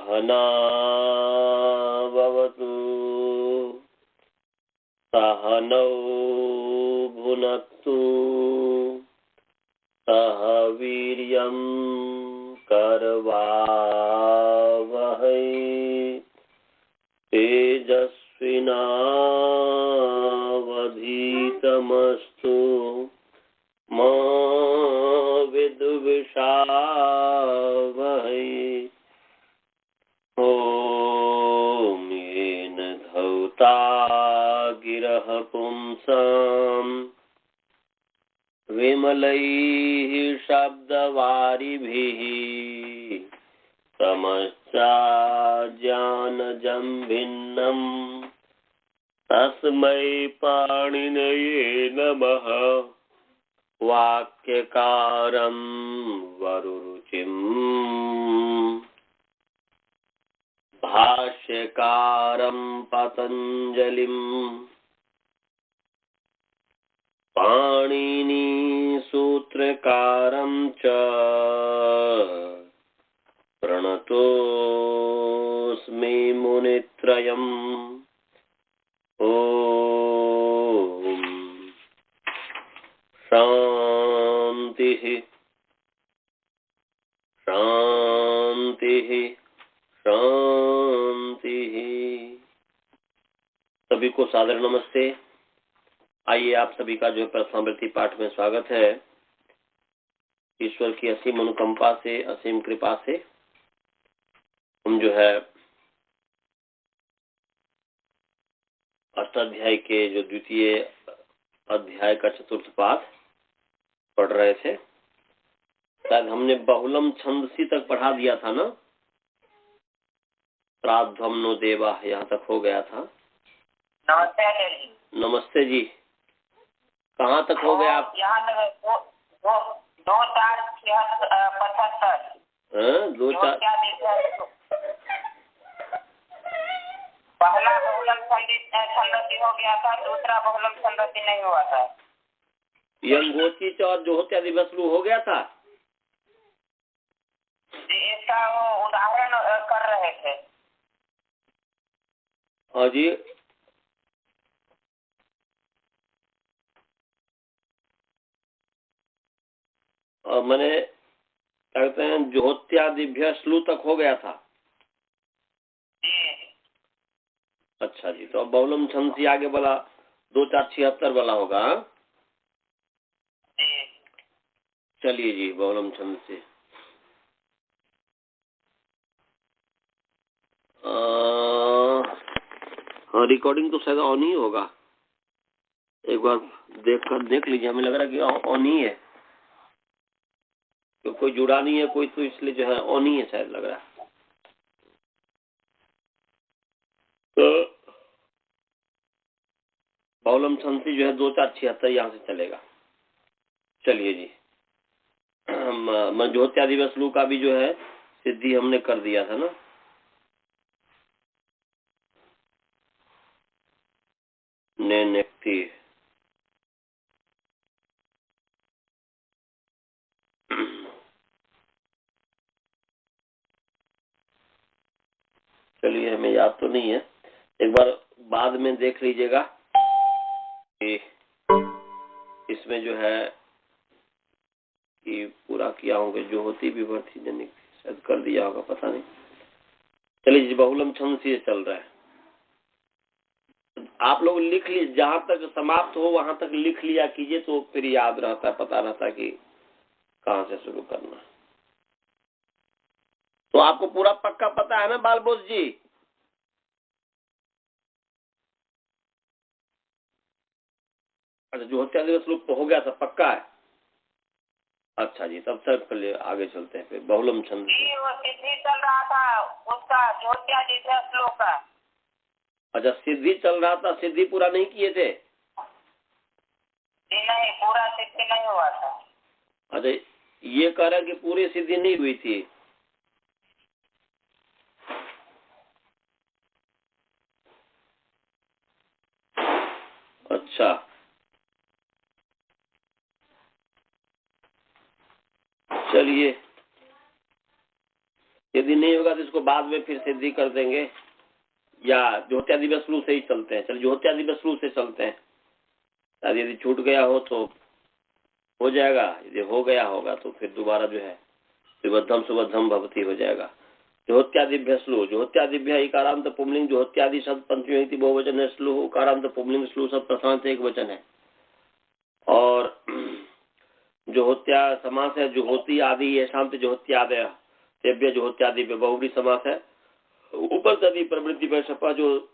सहनावतु सहनौ भुनक्तु सह वीर्यं करवावहै तेजस्विनावधीतमस्तु मा विद्विषावहै। ॐ येन धौता गिरः पुंसां विमलैः शब्दवारिभिः समश्चाज्ञानजं भिन्नम् तस्मै पाणिनये नमः। वाक्यकारं वरुरुचिम् भाष्यकारं पतञ्जलिं पाणिनिसूत्रकारं च प्रणतोऽस्मि मुनित्रयम्। ॐ शान्तिः शान्तिः शान्तिः। सभी को सादर नमस्ते। आइए आप सभी का जो प्रथमावृत्ति पाठ में स्वागत है। ईश्वर की असीम अनुकंपा से, असीम कृपा से हम जो है अष्टाध्याय के जो द्वितीय अध्याय का चतुर्थ पाठ पढ़ रहे थे। शायद हमने बहुलम छंदसी तक पढ़ा दिया था ना। प्राध्वम नो देवा यहाँ तक हो गया था। नमस्ते जी। नमस्ते जी। कहाँ तक हो गया आप? यहाँ तक 2 4 75। 2 4 पहला बहुलम छंदसी हो गया था, दूसरा बहुलम छंदसी नहीं हुआ था। यंगोची और जोहत्या दिवस हो गया था जी, इसका वो उदाहरण कर रहे थे। हाँ जी। और मैंने कहते हैं जोहत्यादिभ्य श्लू तक हो गया था। अच्छा जी। तो अब बहुलम छंदसी आगे वाला 2 4 76 वाला होगा। चलिए जी, बहुलम छंदसी। हाँ, रिकॉर्डिंग तो शायद ऑन ही होगा। एक बार देख लीजिए। हमें लग रहा है कि ऑन ही है, तो कोई जुड़ा नहीं है कोई, तो इसलिए जो है ऑन ही है शायद लग रहा है। तो बहुलम छंदसी जो है 2 4 76 यहाँ से चलेगा। चलिए जी। जोहत्यादिवस लू का भी जो है सिद्धि हमने कर दिया था ना। नेक्टी चलिए, हमें याद तो नहीं है। एक बार बाद में देख लीजिएगा कि इसमें जो है कि पूरा किया होगा। जो होती भी भर्ती जनिक शायद कर दिया होगा, पता नहीं। चलिए जी, बहुलम छंदसी चल रहा है। आप लोग लिख लीजिए, जहां तक समाप्त हो वहां तक लिख लिया कीजिए, तो फिर याद रहता है, पता रहता है कि कहां से शुरू करना है। तो आपको पूरा पक्का पता है ना बालबोस जी? अच्छा, जोहत्यादिवस लुप्त हो गया था, पक्का है। अच्छा जी, तब तक पहले आगे चलते हैं। फिर बहुलम छंदसी वो सिद्धि चल रहा था उसका, जोहत्यादिवस श्लोक का। अच्छा, सिद्धि चल रहा था। सिद्धि पूरा नहीं किए थे? जी नहीं, पूरा सिद्धि नहीं हुआ था। अच्छा, ये कह रहा है कि पूरी सिद्धि नहीं हुई थी। अच्छा, चलिए यदि नहीं होगा तो इसको बाद में फिर सिद्धि कर देंगे, या ज्योत्यादि शुरू से ही चलते हैं। चल ज्योत्यादि शुरू से चलते हैं, यदि छूट गया हो तो हो जाएगा, यदि हो गया होगा तो फिर दोबारा जो है सुबद्धम सुबद्धम भवती हो जाएगा। ज्योत्यादिभ्य श्लू, ज्योत्यादिभ्य इकारांत पुंलिंग, ज्योत्यादि शब्द पंचमी बहुवचन है, श्लू उकारांत पुंलिंग, श्लू शब्द प्रथमांत एक वचन है। और ज्योत्या समास है, जुहोती आदि ये शांत ज्योत्यादय तेभ्य ज्योत्यादि बहुव्रीहि समास है। ऊपर तदी प्रवृत्ति पर सपा जो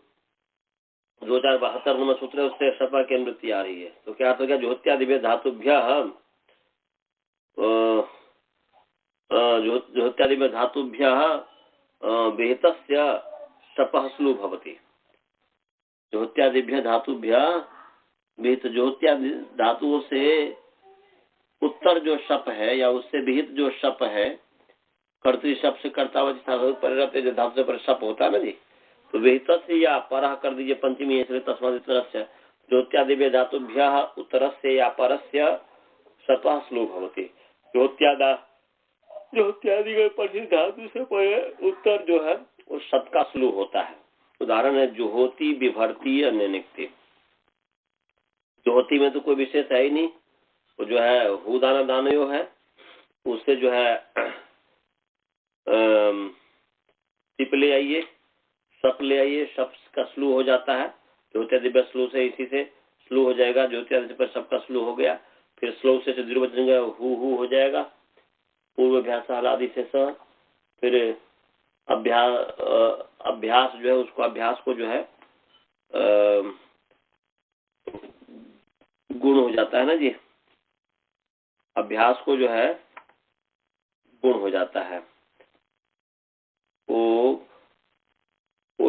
2072 नंबर सूत्र है उससे सपा की अनुवृत्ति आ रही है। तो क्या तो क्या ज्योत्यादि धातुभ्य ज्योत्यादि में धातुभ्य विहितस्य सपः श्लू भवति। ज्योत्यादिभ्य धातुभ्य विहित, ज्योत्यादि धातुओं से उत्तर जो शप है या उससे विहित जो शप है, कर्तृ शप से कर्तावधि परिवर्तित जो धातु से पर शप होता है ना जी, तो विहित से या परह कर दीजिए पंचमी है, तस्मात् उत्तरस्य ज्योत्यादिभ्य धातुभ्य उत्तरस्य या परस्य सपः श्लू भवति। ज्योत्यादि के परिचित धातु से उत्तर जो है वो शप का श्लू होता है। उदाहरण है जुहोती, विभर्ती, अन्य निक्ति। जुहोती में तो कोई विशेष है ही नहीं, वो जो है हु दाना दानयो है, उससे जो है टिप ले आइए, सप ले आइए, सप का स्लू हो जाता है। ज्योत्यादि स्लू से इसी से स्लू हो जाएगा, ज्योत्यादि पर सप का स्लू हो गया, फिर स्लो से दीर्घवचन हु हो जाएगा, पूर्व अभ्यास आदि से स, फिर अभ्यास जो है उसको अभ्यास को जो है गुण हो जाता है ना जी, अभ्यास को जो है गुण हो जाता है। वो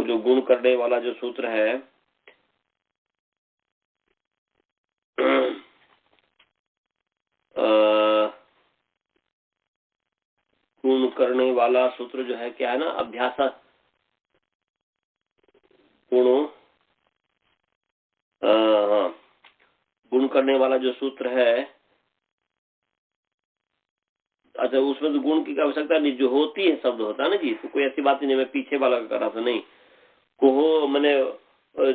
जो गुण करने वाला जो सूत्र है गुण करने वाला सूत्र जो है क्या है ना, अभ्यास गुणों, हाँ, गुण करने वाला जो सूत्र है, अच्छा उसमें तो गुण की आवश्यकता नहीं, जो होती है शब्द होता है ना जी, तो कोई ऐसी बात नहीं मैं पीछे वाला कर रहा था, नहीं को मैंने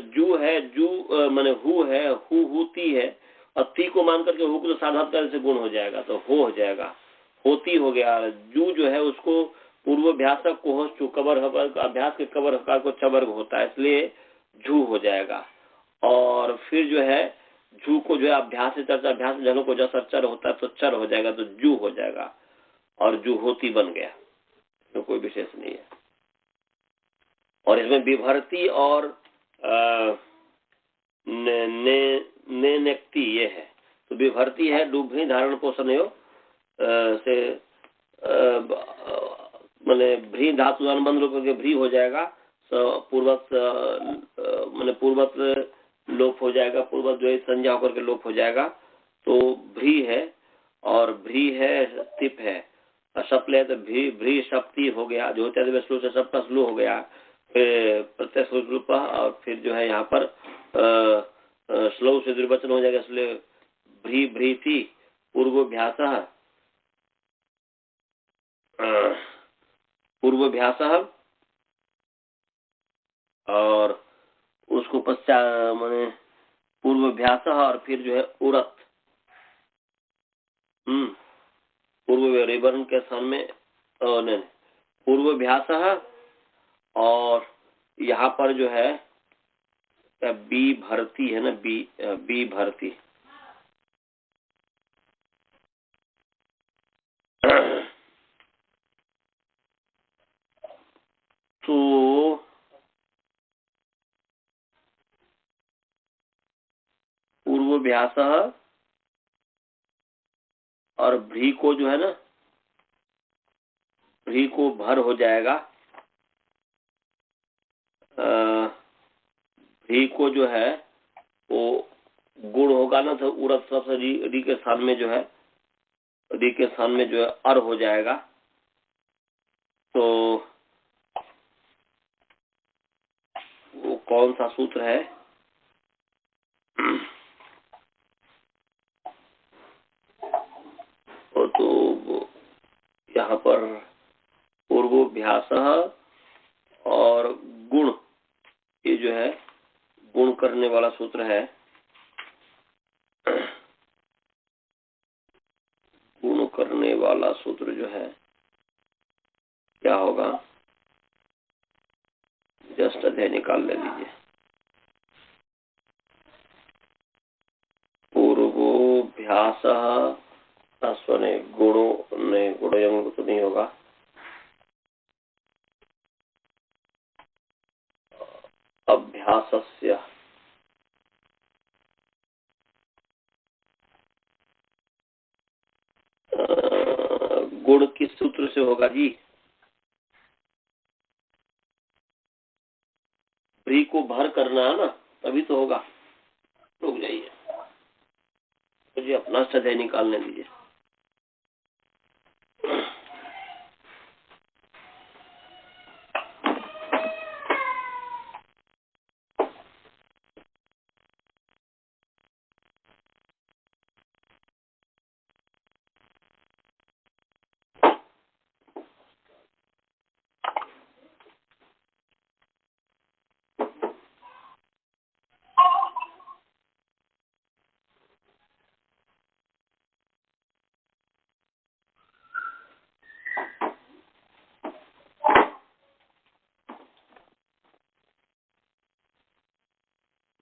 जू है, जू मैंने हु है, हुती है, और ती को मान करके हु को तो साधारण से गुण हो जाएगा, तो हो जाएगा, होती हो गया। जू जो है उसको पूर्वाभ्यास को कबर अभ्यास के कबर हकार को चवर्ग होता है, इसलिए जू हो जाएगा। और फिर जो है जू को जो है अभ्यास से चर्चा, अभ्यास जनों को जैसा चर होता है तो चर हो जाएगा, तो जू हो जाएगा, और जू होती बन गया, तो कोई विशेष नहीं है। और इसमें विभर्ती और नेक्ति ये है, तो विभर्ती है डूबी धारण पोषण योग से मैंने भ्री धातु अनुबंध रूप के भ्री हो जाएगा, पूर्वत मैंने पूर्वत लोप हो जाएगा, पूर्वत जो है संज्ञा होकर के लोप हो जाएगा, तो भ्री है, और भ्री है तिप है, सपले तो भ्री शक्ति हो गया, जो श्लू से सबका श्लू हो गया, फिर प्रत्यक्ष रूप, और फिर जो है यहाँ पर श्लोक से दुर्वचन हो जाएगा, इसलिए भ्री भ्री थी पूर्वाभ्यास, और उसको पश्चात माने पूर्वाभ्यास, और फिर जो है उरत, पूर्व रेवर्ण के स्थान में नहीं पूर्वाभ्यास, और यहाँ पर जो है बी भर्ती है ना, बी भर्ती, तो पूर्वाभ्यास और भ्री को जो है ना, भ्री को भर हो जाएगा, भ्री को जो है वो गुण होगा ना, तो उरत सबसे री के स्थान में जो है, री के स्थान में जो है अर हो जाएगा, तो वो कौन सा सूत्र है, तो यहाँ पर पूर्व भ्यासः और गुण, ये जो है गुण करने वाला सूत्र है। गुण करने वाला सूत्र जो है क्या होगा, जस्ट अध्याय निकाल ले लीजिए। पूर्वोऽभ्यासः स्वने गुणों ने गुणों तो नहीं होगा, अभ्यासस्य गुण किस सूत्र से होगा जी? व्री को भर करना है ना, तभी तो होगा। रुक जाइए, मुझे अपना अध्याय निकालने दीजिए।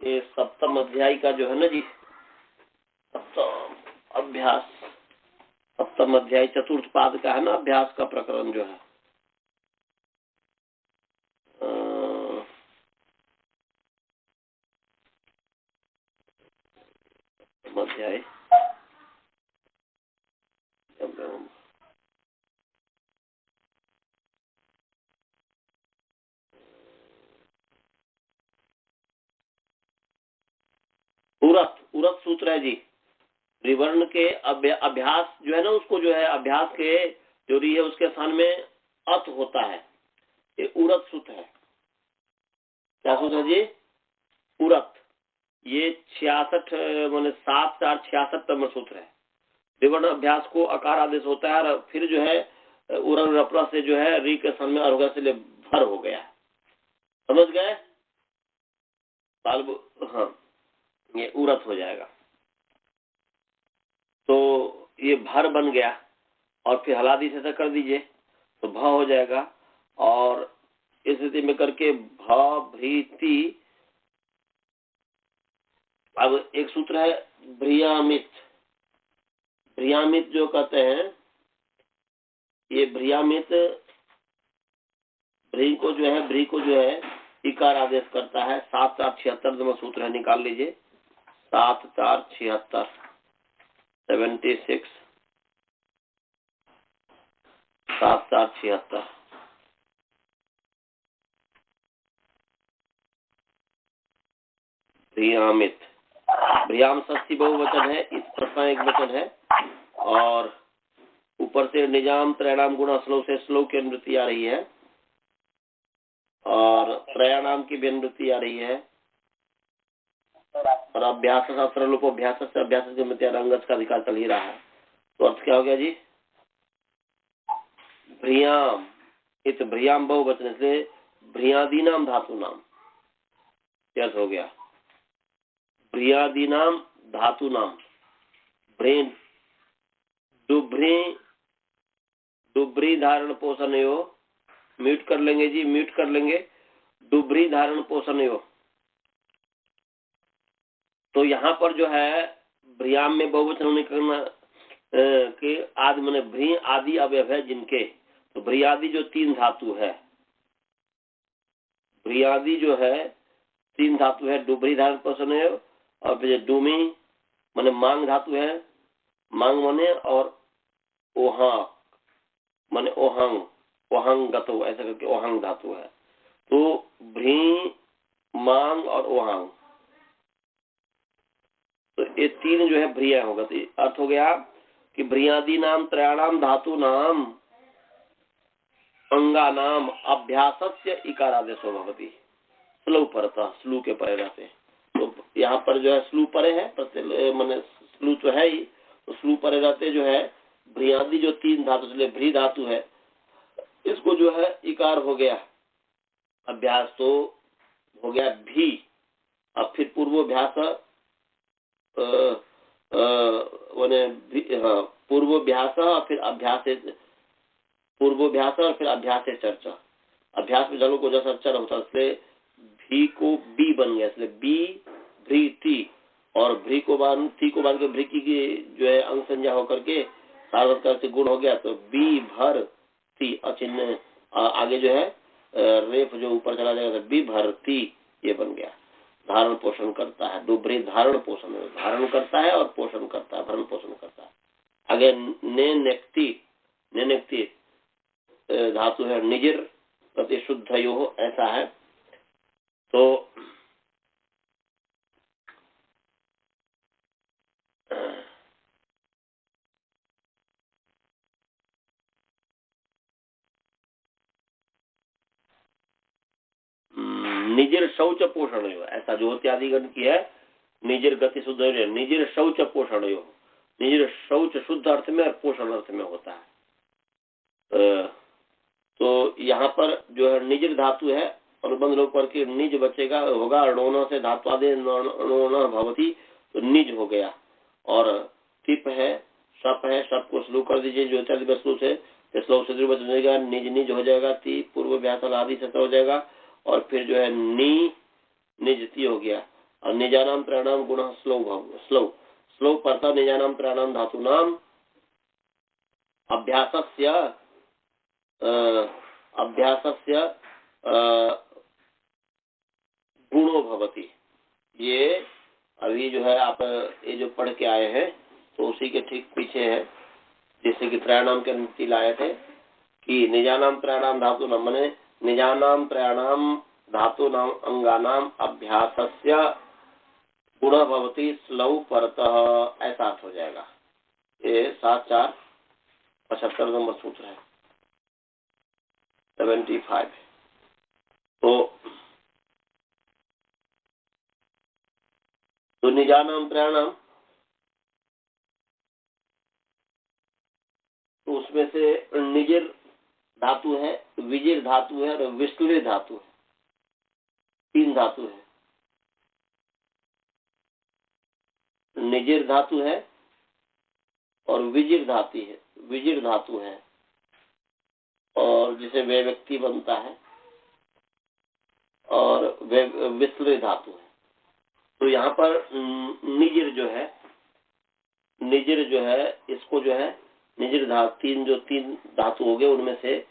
ये सप्तम अध्याय का जो है ना जी, सप्तम अभ्यास, सप्तम अध्याय चतुर्थ पाद का है ना, अभ्यास का प्रकरण जो है। अध्याय उरत सूत्र है जी। त्रिवर्ण के अभ्यास जो है ना, उसको जो है अभ्यास के जो री है उसके स्थान में अत होता है, ये उरत सूत्र है। क्या सूत्र है जी? उरत। ये 66 माने 7-4-66 नंबर सूत्र है। त्रिवर्ण अभ्यास को अकार आदेश होता है और फिर जो है उरन रपरा से जो है री के स्थान में अरुगा से भर हो गया। समझ गए? हाँ, ये उरत हो जाएगा। तो ये भर बन गया और फिर हलादी से कर दीजिए तो भ हो जाएगा। और इस स्थिति में करके भ भ्रीति। अब एक सूत्र है भ्रियामित। भ्रियामित जो कहते हैं, ये भ्रियामित भ्री को जो है इकार आदेश करता है। 7-4-76 नंबर सूत्र है, निकाल लीजिए। 7-4-76 76 7-4-76 भ्रियामित। भ्रियाम षष्ठी बहुवचन है, इस प्रश्न एक वचन है और ऊपर से निजाम त्रैणाम गुण श्लोक से श्लोक की अनुवृत्ति आ रही है और त्रयाणाम की भी अनुवृत्ति आ रही है और अभ्यास शास्त्र लोप अभ्यास से अभ्यास की रंगत का अधिकार चल ही रहा है। तो अर्थ क्या हो गया जी? भ्रियाम, इत भ्रियाम बहुवचन से भ्रियादि नाम धातु नाम क्या हो गया? भ्रियादि नाम धातु नाम। भ्रेन डुभ्री धारण पोषण यो, म्यूट कर लेंगे जी, म्यूट कर लेंगे। डुभ्री धारण पोषण यो। तो यहाँ पर जो है भ्रियाम में बहुवचन होने के आदि माने भ्री आदि अवयव है जिनके, तो भ्रियादि जो 3 धातु है, भ्रियादि जो है 3 धातु है। डुभ्री धारण पोषण यो और फिर डूमी माने मांग धातु है, मांग माने और ओहा माने ओहंग, ओहंग गतो ऐसा करके ओहंग धातु है। तो भ्री मांग और ओहंग, तो ये 3 जो है भ्रिया होगा। तो अर्थ हो गया कि भ्रियादि नाम त्रयाणाम धातु नाम अंगा नाम अभ्यासस्य इकारादेशो भवति। स्लू परता, स्लू के परे रहते। तो यहाँ पर जो है स्लू परे है, माने स्लू तो है ही, तो स्लू परे रहते जो है भ्रियादि जो 3 धातु, इसलिए भ्री धातु है, इसको जो है इकार हो गया, अभ्यास तो हो गया भी। अब फिर पूर्वाभ्यास पूर्वाभ्यास और फिर अभ्यास, पूर्वाभ्यास और फिर अभ्यास से चर्चा। अभ्यास में जलों को जैसा चर होता है, इसलिए भी को बी बन गया, इसलिए बी भ्री ती, और भ्री को बांध ती को बांध के भ्री की जो है अंग संज्ञा होकर के सार्वत्रिक से गुण हो गया, तो बी भर ती अचिन्ह आगे जो है रेफ जो ऊपर चला जाएगा, बी भरती ये बन गया। धारण पोषण करता है, डुबरी धारण पोषण, धारण करता है और पोषण करता है, भरण पोषण करता है। आगे ने नेक्ति धातु है निजिर प्रति शुद्ध यो, ऐसा है। तो निजिर शौच पोषण यो, ऐसा जो इत्यादि गण की है। निजिर गति शुद्ध, निजिर शौच पोषण यो, निजिर शौच शुद्ध अर्थ में और पोषण अर्थ में होता है। तो यहाँ पर जो है निजिर धातु है, अनुबंध लोग पर के निज बचेगा होगा, अणोना से धातु आदि भवती, तो निज हो गया। और तिप है, सप है, सप को स्लो कर दीजिए जो इत्यादि वस्तु से, श्लोक से बच जाएगा, निज निज हो जाएगा, ती पूर्व व्यास आदि से हो जाएगा। और फिर जो है नी निजती हो गया। और निजानाम त्रयाणाम गुण स्लो परता निजानाम त्रयाणाम धातु नाम अभ्यासस्य गुणो भवति। ये अभी जो है आप ये जो पढ़ के आए हैं, तो उसी के ठीक पीछे है, जैसे कि त्रयाणाम के नीति लाए थे कि निजानाम त्रयाणाम धातु नाम, मने निजानाम त्रयाणाम धातु नाम अंगानाम अभ्यासस्य गुण भवति स्लौ परतः, ऐसा अर्थ हो जाएगा। ये 7475 नंबर सूत्र है, 75। तो निजानाम त्रयाणाम, तो उसमें से निजिर धातु है, विजिर धातु है और विश्ले धातु है, 3 धातु है। निजिर धातु है और विजिर धातु है, और जिसे वे व्यक्ति बनता है, और वे विश्ले धातु है। तो यहाँ पर निजिर जो है इसको जो है निजिर धातु, 3 धातु हो गए, उनमें से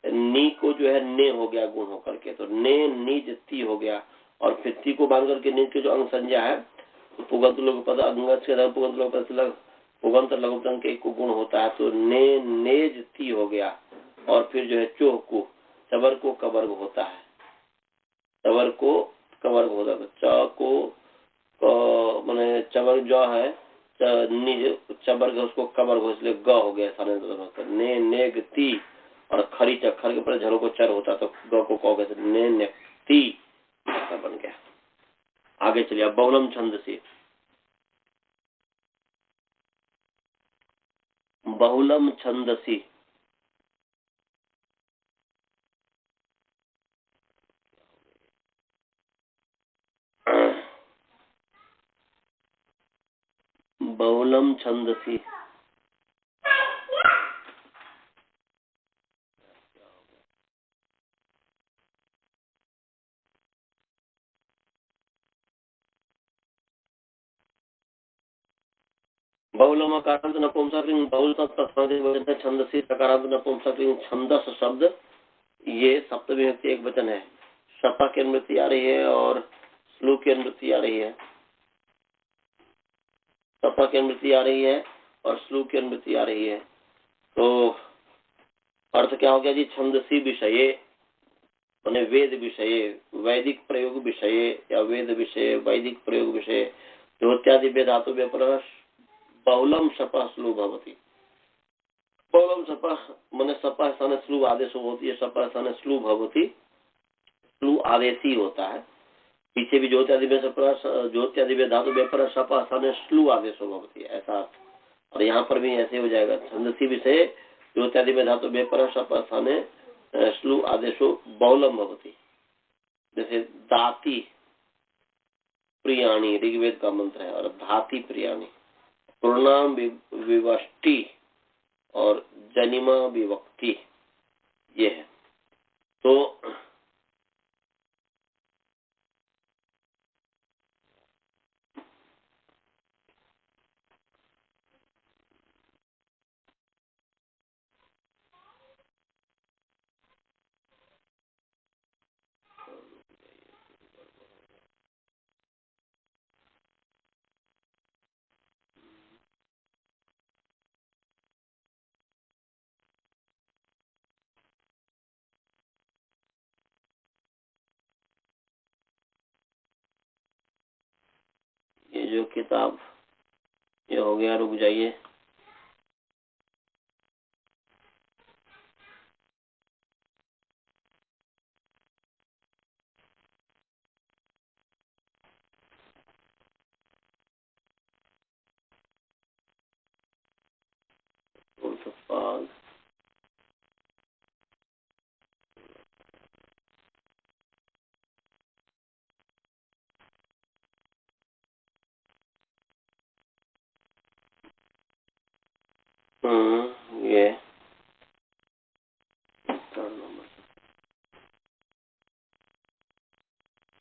नी को जो है ने हो गया गुण होकर के, तो ने निज ती हो गया। और फिर ती को बांध करके निज के जो अंग संज्ञा है, पुगंत लघु पद पुगंत लघु पद के को गुण होता है, तो ने नेज ती हो गया। और फिर जो है चोह को चबर को कवर्ग होता है, चबर को कवर्ग होता है, च को माने चबर जो है निज चबर का उसको कवर्ग हो, इसलिए ग हो गया सारे ने नेग ती। और खरी चखर के ऊपर झरों को चर होता, तो ग को कहोगे ने नेक्ति, ऐसा बन गया। आगे चलिए बहुलम छंद से, बहुलम छंदसी, बहुलम छंदसी, बहुलम अकारांत नपुंसकलिंग बहुल तत्प्रथम छंदसी सकारांत नपुंसकलिंग छंदस शब्द, ये सप्तमी विभक्ति एक वचन है। सपा की अनुवृत्ति आ रही है और स्लू की अनुवृत्ति आ रही है, सपा की अनुवृत्ति आ रही है और स्लू की अनुवृत्ति आ रही है। तो अर्थ क्या हो गया जी? छंदसी विषये माने वेद विषय, वैदिक प्रयोग विषय या वेद विषय, वैदिक प्रयोग विषय, ज्योत्यादि वेदातु व्यापर बहुलम सपा स्लू भवति। बहुलम सपा माने सपा स्थान स्लू आदेश होती है, सपा स्थान स्लू भवति, स्लू आदेशी होता है। पीछे भी ज्योत्यादि में धातु व्यापर सपा स्थान स्लू आदेश भवति, ऐसा। और यहाँ पर भी ऐसे हो जाएगा, छंदसी विषय द्योत्यादि में धातु बेपर शप स्थाने श्लू आदेशो बहुलम भवति। जैसे दाति प्रियाणी ऋग्वेद का मंत्र है, और धाति प्रियाणी, पूर्णाम विवष्टि और जनिमा विवक्ति, ये है। तो ये जो किताब ये हो गया, रुक जाइए। ये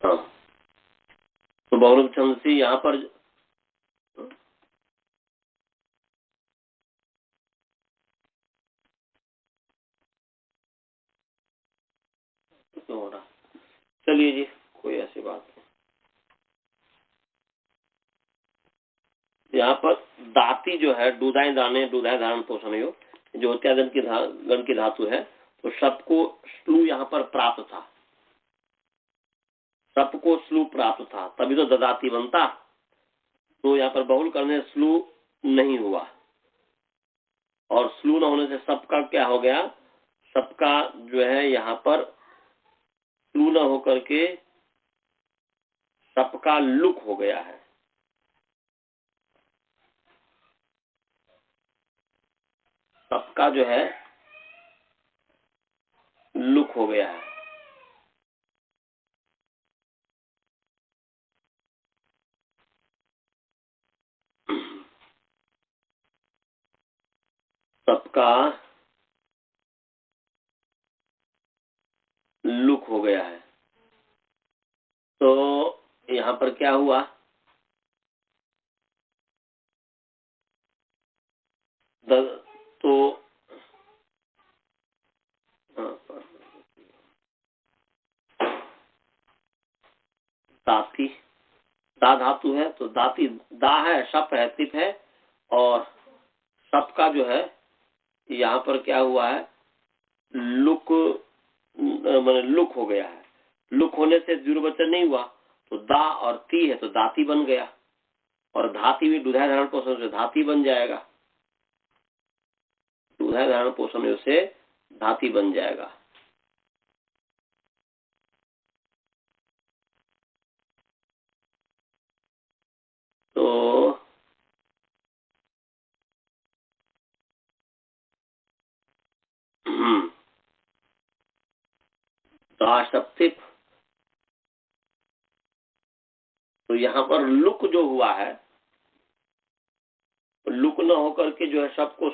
हाँ, तो बहुरूप छंद से यहाँ पर क्यों हो रहा? चलिए जी, कोई ऐसी बात नहीं। यहाँ पर दाती जो है, दूधाई दाने दूधाई धारण पोषण योग, जो इत्यादि की गण की धातु है, तो सबको स्लू यहाँ पर प्राप्त था, सबको स्लू प्राप्त था, तभी तो ददाती बनता। तो यहाँ पर बहुल करने स्लू नहीं हुआ, और स्लू न होने से सबका क्या हो गया, सबका जो है यहाँ पर स्लू न होकर के सबका लुक हो गया है। सबका जो है लुक हो गया है। सबका लुक हो गया है। तो यहाँ पर क्या हुआ, तो दाती दा धातु है, तो दाती दा है, शप है, तिप है, और सबका जो है यहाँ पर क्या हुआ है, लुक, मतलब लुक हो गया है। लुक होने से द्विवचन नहीं हुआ, तो दा और ती है तो दाती बन गया, और धाती भी दुधाई धारण पोषण से धाती बन जाएगा, दुधाई धारण पोषण से धाती बन जाएगा। तो दाशक्तिप, तो यहाँ पर लुक जो हुआ है, लुक न होकर के जो है सबको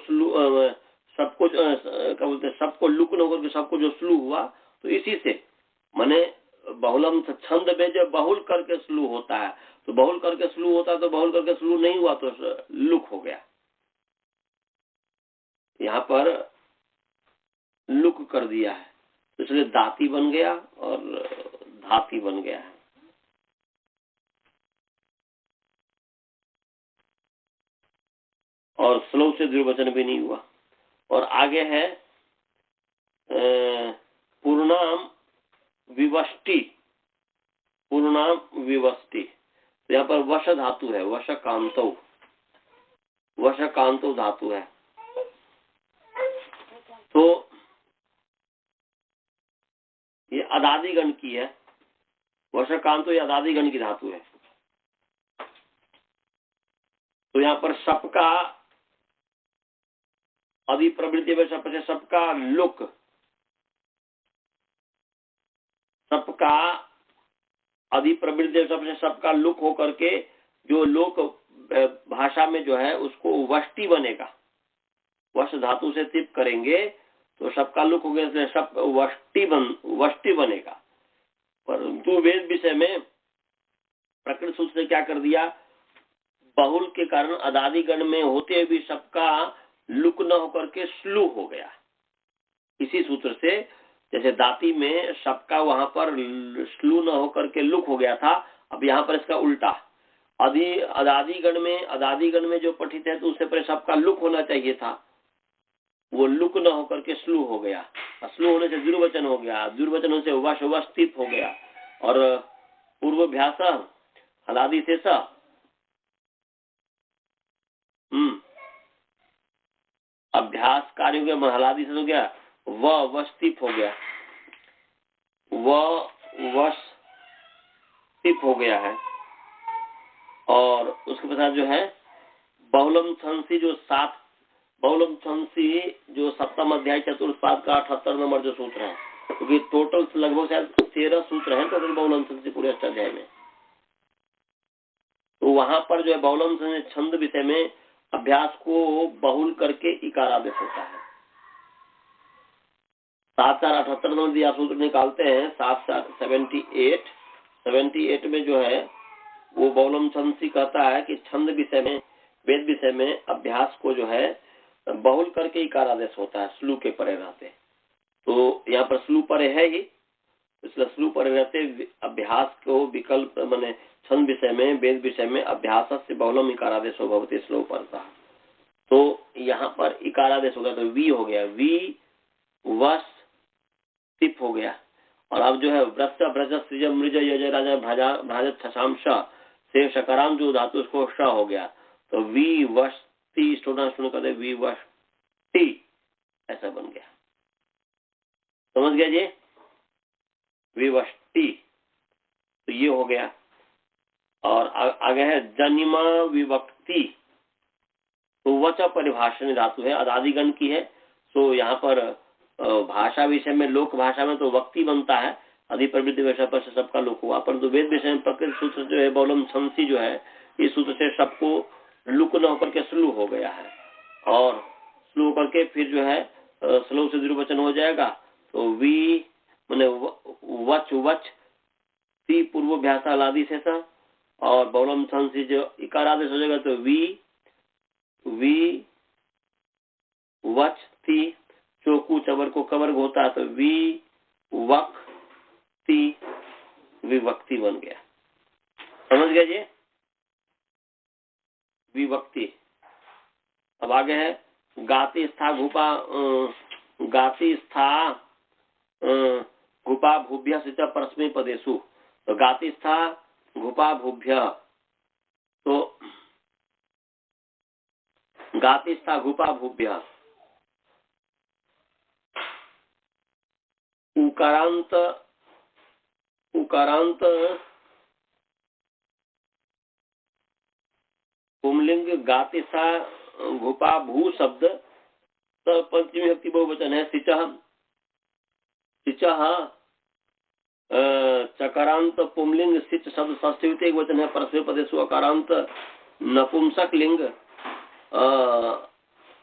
सबको क्या बोलते हैं, सबको लुक न होकर के सबको जो स्लू हुआ, तो इसी से माने बहुलम छंद में जब बहुल करके स्लू होता है, तो बहुल करके स्लू होता है, तो बहुल करके स्लू नहीं हुआ तो लुक हो गया। यहाँ पर लुक कर दिया है, तो इसलिए दाती बन गया और धाती बन गया है। और स्लो से द्विवचन भी नहीं हुआ। और आगे है पूर्णाम विवष्टि, पूर्णाम विवष्टि, तो यहाँ पर वश धातु है, वशकांतो, वशकांतो धातु है। तो ये अदादिगण की है, वशकांतो ये अदादिगण की धातु है। तो यहाँ पर सबका अधिप्रवृत्ति में शप से सबका लुक, सबका अधिप्रवृत्ति शब्द से सबका लुक होकर के जो लोक भाषा में जो है उसको वष्टि बनेगा। वश धातु से तिप करेंगे तो सबका लुक हो गया, इसलिए सब वष्टि बनेगा। परंतु वेद विषय में प्रकृत सूत्र से क्या कर दिया, बहुल के कारण अदादिगण में होते हुए भी सबका लुक न होकर के स्लू हो गया। इसी सूत्र से जैसे दाती में सबका वहां पर स्लू न होकर के लुक हो गया था, अब यहाँ पर इसका उल्टा अदादिगण में जो पठित है तो उससे पहले सबका लुक होना चाहिए था, वो लुक न होकर के स्लू हो गया। स्लू होने से दुर्वचन हो गया, दुर्वचन होने से वस्तित हो गया। और पूर्वाभ्यास हलादि से अभ्यास कार्य में हलादि से हो गया, वस्तित हो गया, वस्तित हो गया है। और उसके पश्चात जो है बहुलम छंसी जो सप्तम अध्याय चतुर्पाद का 78 नंबर जो सूत्र है, क्योंकि टोटल लगभग शायद 13 सूत्र हैं टोटल बहुलम छंसी पूरे अष्टाध्याय में। तो वहां पर जो है बहुलम छंद विषय में अभ्यास को बहुल करके इकार आदेश होता है। 7-4-78 नंबर दिया सूत्र निकालते हैं, 7-4-78 में जो है वो बहुलम छंसी कहता है कि छंद विषय में, वेद विषय में अभ्यास को जो है बहुल करके इकार आदेश होता है, स्लू के परे रहते। तो यहाँ पर स्लू परे है ही, इसलिए स्लू परे रहते अभ्यास को विकल्प माने छंद विषय में, वेद विषय में अभ्यास से बहुलम इकार आदेश हो भवती स्लो पड़ता। तो यहाँ पर इकार आदेश हो गया तो वी हो गया, वी वस तिप हो गया। और अब जो है व्रत ब्रज सृज मृज यज राजा भाज छशांश से शकाराम जो धातु उसको श हो गया, तो वी वष्टि स्टूडेंट करते वी वष्टि ऐसा बन गया। समझ गया जी, विवष्टि, तो ये हो गया। और आगे है जन्म विवक्ति, तो वच परिभाषण धातु है, अदादिगण की है। तो यहाँ पर भाषा विषय में, लोक भाषा में तो वक्ति बनता है, अधिप्रवृत्ति विषय पर से सबका लोक हुआ। परंतु वेद विषय में प्रकृत सूत्र जो है बहुलम छंसी जो है, इस सूत्र से सबको लुक न होकर के स्लू हो गया है। और स्लू होकर के फिर जो है स्लो से दुर्वचन हो जाएगा, तो वी मैंने वच ती पूर्वाभ्यास आदि से सा, और बहुलम छंसी जो इकार आदेश हो जाएगा तो वी वच ती, चौकू चबर को कवर होता है तो वी वक ती विभक्ति बन गया। समझ गया जी, विभक्ति। अब आगे है गाति स्था घुपा भूभ्य सिच परस्मै पदेशु। तो गाति स्था घुपा भूभ्य, तो गाति स्था घुपा भूभ्य उकारांत पुमलिंग गाति सा घुपा भू शब्द, तो पंचमी व्यक्ति बहुवचन है सिचह चकारांत पुमलिंग सिच शब्द षष्ठी एक वचन है, परस्मै पदेशु अकारांत नपुंसक लिंग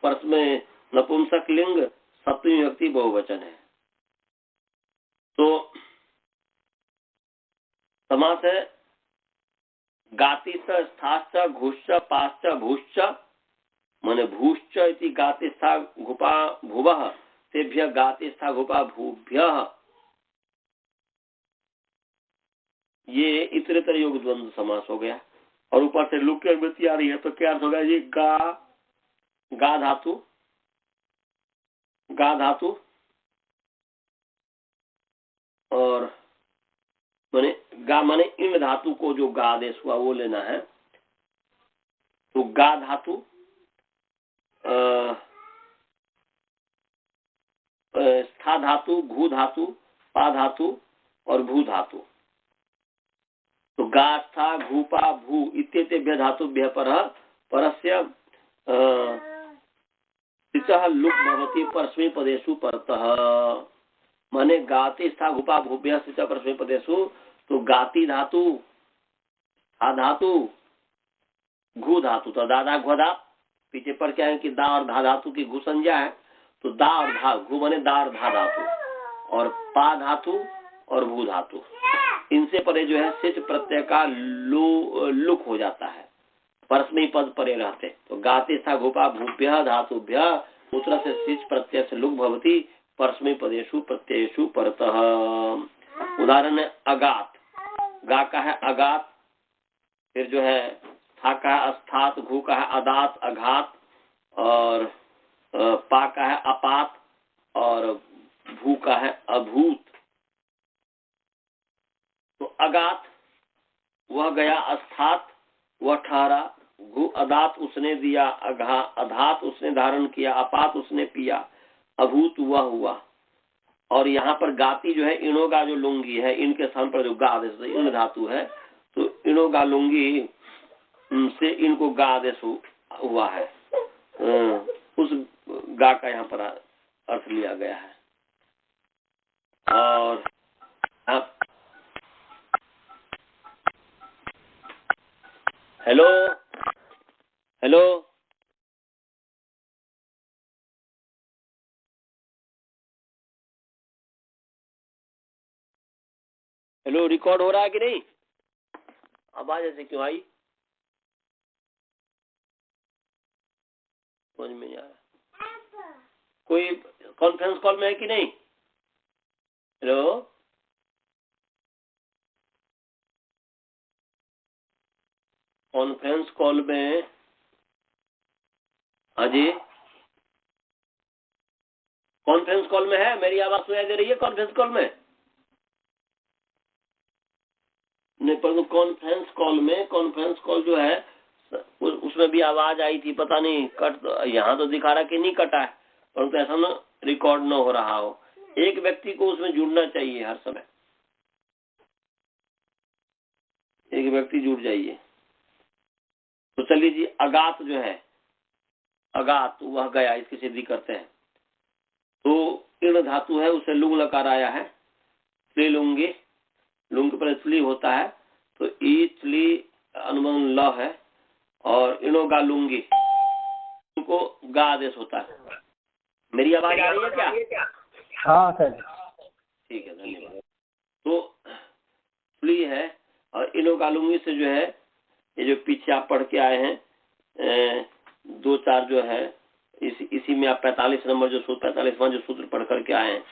परस्मै नपुंसक लिंग सप्तमी व्यक्ति बहुवचन है। तो समास है गातिस्थ स्थाश्च घुश्च पाश्च भूश्च, माने भूश्च इति गातिस्था घुपा भुवः तेभ्य गातिस्था घुपा भूभ्यः। ये इतरेतर योग द्वंद्व समास हो गया। और ऊपर से लुक की अभिवृत्ति आ रही है, तो क्या अर्थ होगा ये गा धातु और माने गा माने इन धातु को जो गा आदेश हुआ वो लेना है। तो गा धातु स्था धातु, घू धातु, पा धातु और भू धातु। तो गा स्था घूपा भू इत्येतेभ्य धातुभ्य परस्य सिचः लुक भवति परस्मै पदेषु परतः, माने गाति स्था घुपा भूभ्य सिच परस्मै पदेषु, तो गाति धातु, हा धातु, घू धातु, तो दादा घुधा, पीछे पर क्या है कि दा और धा धातु की घू संज्ञा है, तो दा और धा, घू माने दा और धा धातु, और पा धातु और भू धातु, इनसे परे जो है सिच प्रत्यय का लुक हो जाता है, परस्मै पद परे रहते। तो गाते स्था घोपा भूभ्य धातुभ्य उत्तर से सिच प्रत्यय से लुक भवती परस्मै पदेषु प्रत्ययेषु परतः। उदाहरण है अगात, गा का है अगात, फिर जो है था का है अस्थात, घू का है अदात अघात, और पा का है अपात, और भू का है अभूत। तो अगात वह गया, अस्थात वह ठहरा, घू अदात उसने दिया, अधात उसने धारण किया, अपात उसने पिया, अभूत वह हुआ। और यहाँ पर गाती जो है इनोगा जो लुंगी है, इनके स्थान पर जो गा आदेश इन धातु है, तो इनोगा लुंगी से इनको गा आदेश हुआ है, उस गा का यहाँ पर अर्थ लिया गया है। और हेलो हेलो हेलो, रिकॉर्ड हो रहा है कि नहीं? आवाज ऐसे क्यों आई, समझ में नहीं आ रहा। कोई कॉन्फ्रेंस कॉल में है कि नहीं? हेलो, कॉन्फ्रेंस कॉल में? हाँ जी, कॉन्फ्रेंस कॉल में है, मेरी आवाज सुनाई दे रही है कॉन्फ्रेंस कॉल में? नहीं, परंतु कॉन्फ्रेंस कॉल जो है उसमें भी आवाज आई थी, पता नहीं कट, यहाँ तो दिखा रहा कि नहीं कटा है, परंतु ऐसा ना रिकॉर्ड न हो रहा हो। एक व्यक्ति को उसमें जुड़ना चाहिए हर समय, एक व्यक्ति जुड़ जाइए। तो चलिए जी, अगात जो है, अगात वह गया, इसकी सिद्धि करते हैं। तो इण धातु है, उसे लुंग लकार आया है, स्त्रीलुंगी, लुंग पर स्त्री होता है, तो ईचली अनुबंध ल है, और इनोगा लुंगी, उनको गा आदेश होता है। मेरी आवाज आ रही है क्या? हाँ सर, ठीक है, धन्यवाद। तो स्त्री है, और इनोगा लुंगी से जो है, ये जो पीछे आप पढ़ के आए हैं, दो चार जो है, इसी में आप 45 नंबर जो सूत्र, 45वां जो सूत्र पढ़ करके आए हैं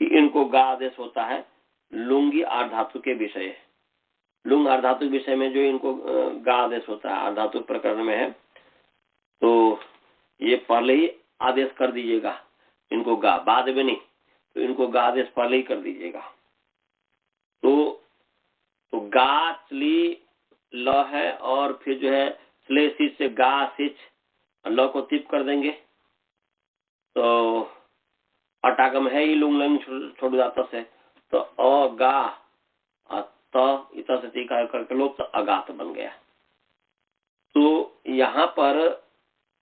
कि इनको गा आदेश होता है लुंगी आर्धातु के विषय। लुंग आर्धातु के विषय में जो इनको गा आदेश होता है, आर्धातु प्रकरण में है, तो ये पहले ही आदेश कर दीजिएगा इनको गा, बाद में नहीं, तो इनको गा आदेश पहले ही कर दीजिएगा। तो गा चली ल है, और फिर जो है स्ले सिच से गा सिच, ल को तिप कर देंगे, तो अटागम है ही लुंग लंग छोड़ जाता से, तो अ गा त इतना से टीका करके लो, तो अगात बन गया। तो यहाँ पर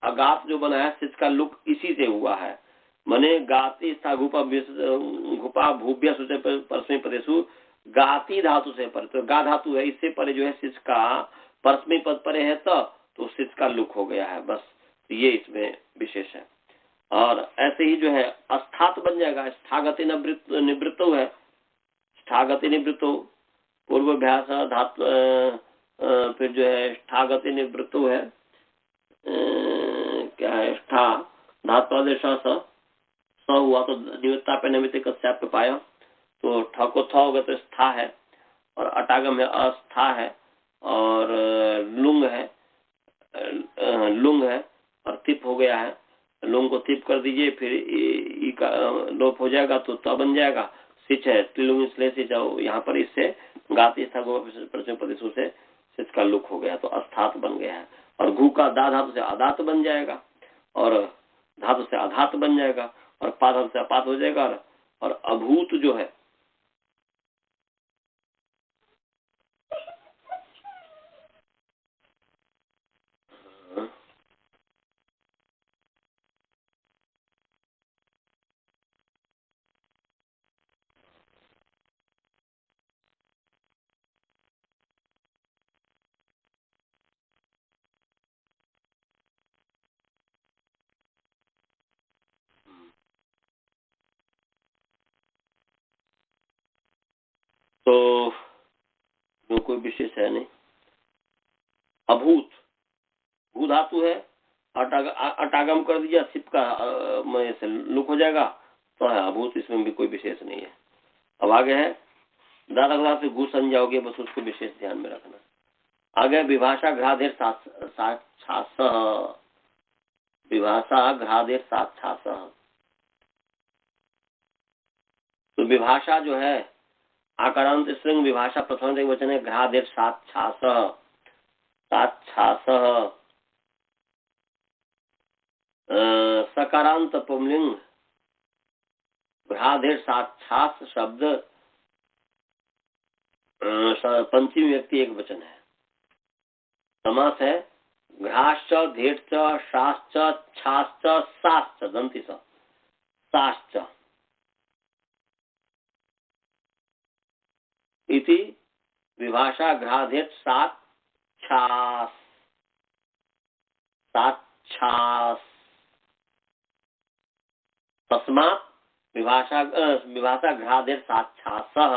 अगात जो बना है, सिच का लुक इसी से हुआ है, माने गाती घुपा भूभ्य परस्मै पदेषु गाती धातु से पर, तो गा धातु है, इससे परे जो है सिच का परस्मै पद परे है, तो सिच का लुक हो गया है, बस ये इसमें विशेष है। और ऐसे ही जो है अस्थात बन जाएगा, स्थागति निवृत्तो है, स्थागति निवृत्तो पूर्वाभ्यास धातु, फिर जो है स्थागति निवृत्तो है, क्या है, स्था धात्वादेश स हुआ, तो निवृत्ता पे निमित्त कस्याप पे पाया, तो ठ को थ होगा तो स्था है, और अटागम है अस्था है, और लुंग है, और तिप हो गया है, लुंग को तिप कर दीजिए, फिर ई का लोप हो जाएगा, तो त बन जाएगा। सिच है, त्रिलुंग इसलिए सिच, यहाँ पर इससे गाती स्था प्रदेशों से सिच का लुक हो गया, तो अस्थात बन गया है। और घू का दा धातु से अदात बन जाएगा, और धातु से अधात बन जाएगा, और पा धातु से अपात हो जाएगा, और अभूत जो है तो जो कोई विशेष है नहीं। अभूत, भू धातु है, अटागम कर दिया, सिप का से लुक हो जाएगा तो है अभूत, इसमें भी कोई विशेष नहीं है। अब आगे है दादा से घू संज्ञा होगी, बस उसको विशेष ध्यान में रखना। आगे विभाषा घ्राधेर साक्षासः, विभाषा घ्राधेर साक्षासः। तो विभाषा जो है आकारांत स्त्रीलिंग विभाषा प्रथम एक वचन है, घ्राधेर साक्षासः, साक्षासः। सकारांत पुंलिंग घ्राधेर साक्षास शब्द पंचमी व्यक्ति एक वचन है। समास है घ्राश्च धेश्च शाश्च छाश्च साश्च दंति साश्च इति विभाषा घ्राधेर साक्षास, साक्षास। तस्मात् विभाषा घ्राधेर साक्षासः,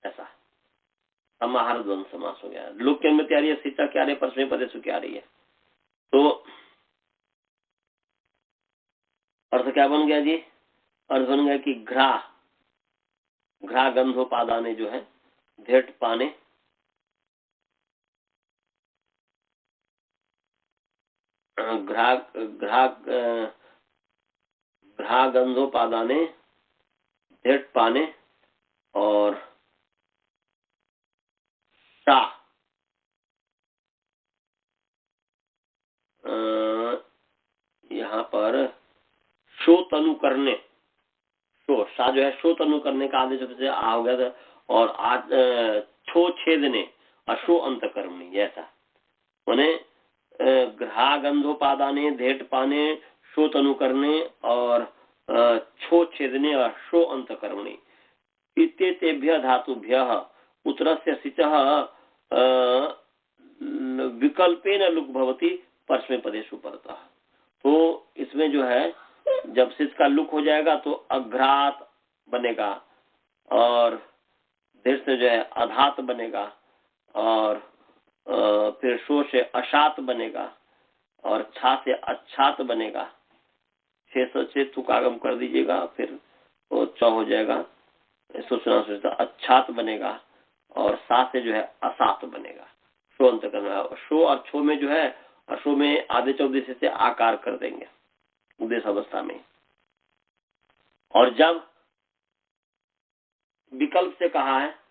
ऐसा समाहार द्वंद समास हो गया। लोक के में तैयारी है, शिक्षा क्या रही, परस्मैपदी पदेषु क्या रही है। तो अर्थ क्या बन गया जी? अर्थ बन गया कि घ्रा गंधोपादाने जो है, धेट पाने, घ्रा गंधोपादाने धेट पाने और सा यहाँ पर शोत अनुकरणे, सा जो है शोत अनुकरणे का आदेश से आ हो गया था, और आज छो छेदने अशो अंतकर्मणी, ऐसा माने घ्रा गंधोपादाने धेट पाने शोत अनुकरणे और छो छेदने अशो अंतकर्मणी इत्येतेभ्यः धातुभ्यः उत्तरस्य सिचः विकल्पेन लुक भवति परस्मैपदेषु परतः। तो इसमें जो है जब सिच का लुक हो जाएगा तो अघ्रात बनेगा, और देश से जो है अधात बनेगा, और फिर शो से अशात बनेगा, और छा से अच्छात बनेगा। 606 तुकागम कर दीजिएगा, फिर वो च हो जाएगा, सोचना अच्छात बनेगा, और सा से जो है असात बनेगा। शो अंत करना, शो और छो में जो है, अशो में आधे चौदेश से आकार कर देंगे उद्देश्य अवस्था में। और जब विकल्प से कहा है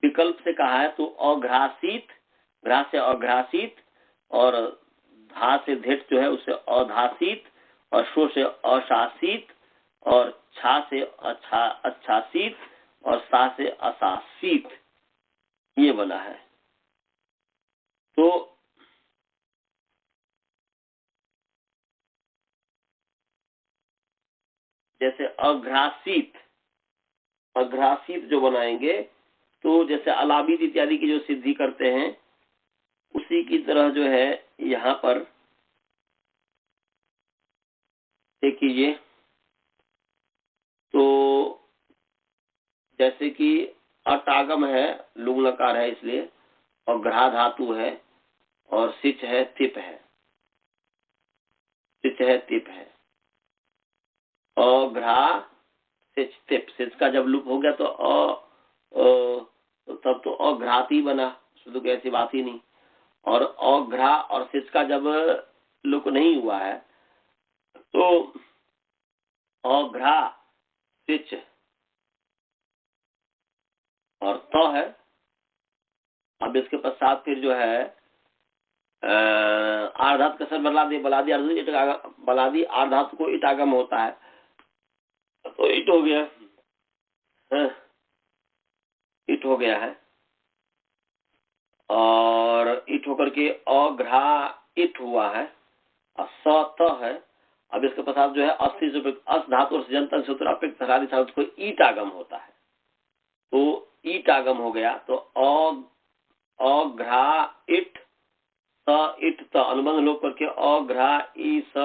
विकल्प से कहा है तो अघ्रासित, घ्रा से अघ्रासित, और धा से धेट जो है उससे अधासित, और शो से अशासित, और छा से अच्छासित, और सा से असासित, ये बना है। तो जैसे अघ्रासित जो बनाएंगे तो जैसे अलाबिद इत्यादि की जो सिद्धि करते हैं उसी की तरह जो है यहाँ पर देखिए, तो जैसे कि अटागम है, लुंग लकार है इसलिए, और घ्रा धातु है, और सिच है, तिप है, सिच है, तिप है, और घ्रा सिच तिप। सिच का जब लुक हो गया तो तब तो अघ्राती बना, शुद्ध की ऐसी बात ही नहीं। और अघ्रा और सिच का जब लुक नहीं हुआ है तो अघ्रा सिच और त है। अब इसके पश्चात फिर जो है आर्धात कसर बलादी आर्धात को इटागम होता है, तो इट हो गया, इट हो गया है, और इट होकर के अघ्रा इट हुआ है, और स त है। अब इसके पश्चात जो है अस धातु और जनतन सूत्र अपेक्ष शब्द को ईट आगम होता है, तो ईट आगम हो गया, तो अघ्रा इट इट त अनुबंध लोप करके अघ्रा ई स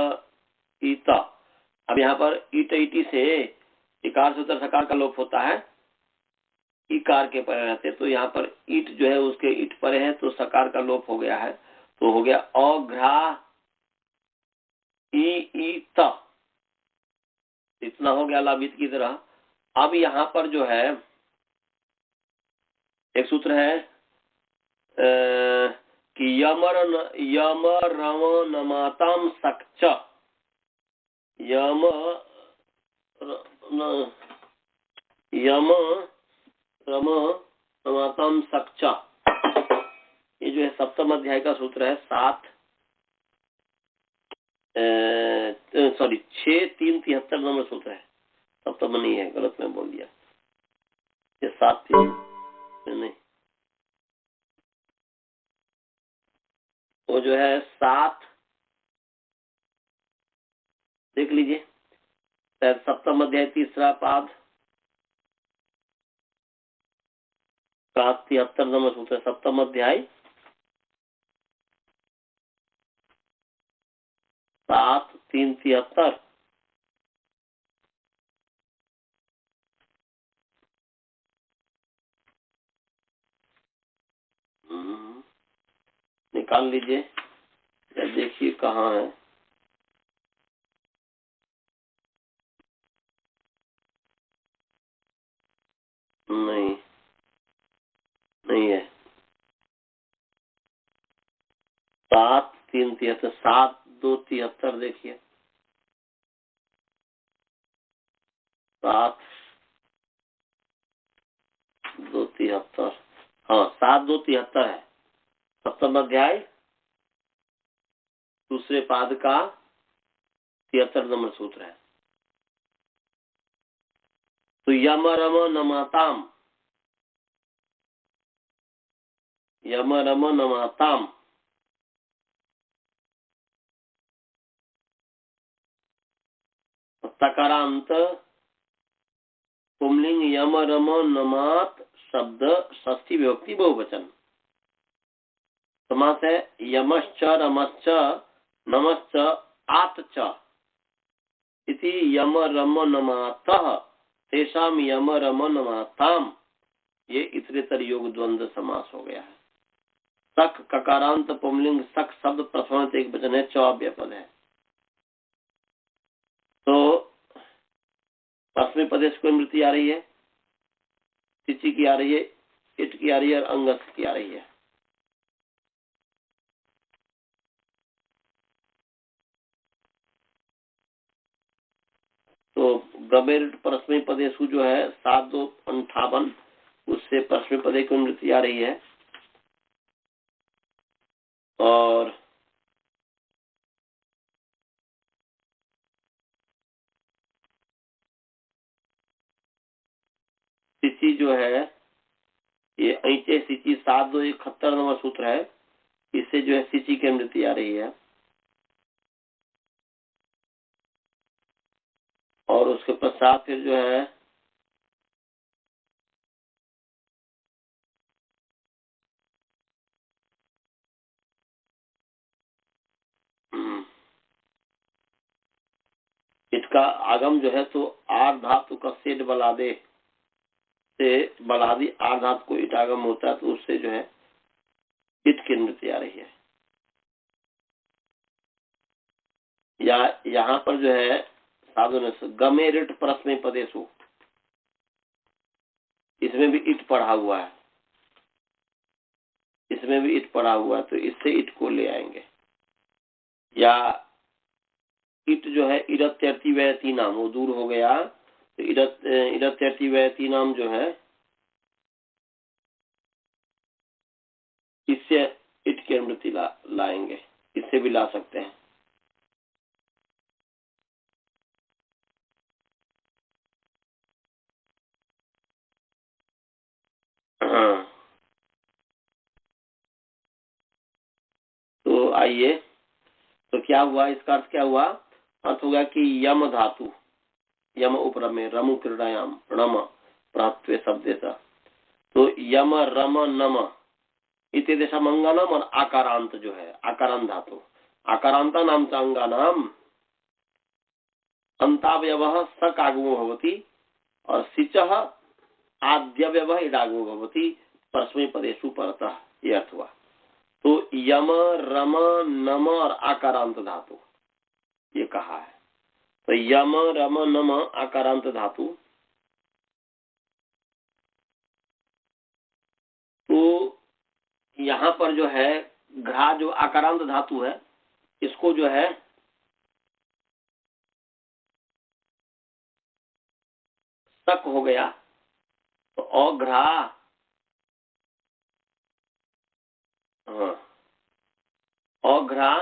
ई त। अब यहाँ पर ईट इटी से इकार से उत्तर सकार का लोप होता है, इकार के परे रहते, तो यहाँ पर ईट जो है उसके ईट परे है तो सकार का लोप हो गया है, तो हो गया अघ्रा ई त, इतना हो गया लाभित की तरह। अब यहाँ पर जो है एक सूत्र है कि यम रम नमाताम सक्च, यम रम नमाताम सक्च, ये जो है सप्तम अध्याय का सूत्र है, 6:373 नंबर सूत्र है, सप्तम नहीं है, गलत में बोल दिया, ये 7:3 नहीं, वो जो है 7, देख लीजिए, सप्तम अध्याय 3रा पाद 7:73 नंबर सूत्र है, सप्तम अध्याय 7:373। निकाल लीजिए, देखिए कहाँ है, नहीं है, 7:373, 7:273 देखिए, 7:273, हाँ 7:273 है, सप्तम अध्याय 2रे पाद का 73 नंबर सूत्र है। तो यम रम नमाताम, यम रम नमाताम, तकारांत पुंलिंग यम रम नमात शब्द षष्ठी विभक्ति बहुवचन, समास है यमश्च रमश्च नमश्च आतच इति यम रम नमातः तेषाम यम रम नमाताम, ये इतरेतर योग द्वंद्व समास हो गया है। सक ककारांत पुंलिंग सक शब्द प्रथम एक वचन है, च अव्ययपद है, तो पश्चिमी प्रदेश को मृत्यु आ रही है, सिची की आ रही है, इट की आ रही है और अंगस की आ रही है। तो गबेर परस्मय पदेशु जो है 7:258, उससे परस्मय पदे की मृत्यु आ रही है, और सिची जो है ये ऐचे सिची 7:271 नंबर सूत्र है, इससे जो है सिची की मृत्यु आ रही है, और उसके पश्चात फिर जो है इसका आगम जो है तो आर धातु का सेठ बलादे से बलादी आर धातु को इट आगम होता है, तो उससे जो है इट की मृत्यु आ रही है। या यहाँ पर जो है साधु ने गमेरिट परस्मय पदेशु, इसमें भी इट पढ़ा हुआ है, इसमें भी इट पढ़ा हुआ है, तो इससे इट को ले आएंगे। या इट जो है इरत्यर्थी वयती नाम, वो दूर हो गया, तो इरत्यर्थी वयती नाम जो है इससे इट की अनुमति लाएंगे, इससे भी ला सकते हैं। हाँ, तो आइए, तो क्या हुआ, इसका अर्थ क्या हुआ, अर्थ होगा कि यम धातु, यम उपरमे रमु क्रीड़ायाम रम प्राप्त शब्द, तो यम रम नम इत्येतेषाम् अंगानाम और आकारांत जो है आकारांत धातु आकारांता नाम च अंगानाम अंतावयवः सक आगमो भवति और सिचः आद्यवयवः इडागमो भवति परस्मै पदेषु परतः। ये अर्थ हुआ। तो यम रम नम और आकारांत धातु ये कहा है। तो यम रम नम आकारांत धातु, तो यहाँ पर जो है घ्रा जो आकारांत धातु है इसको जो है सक हो गया तो अघ्रा, हाँ अघ्रा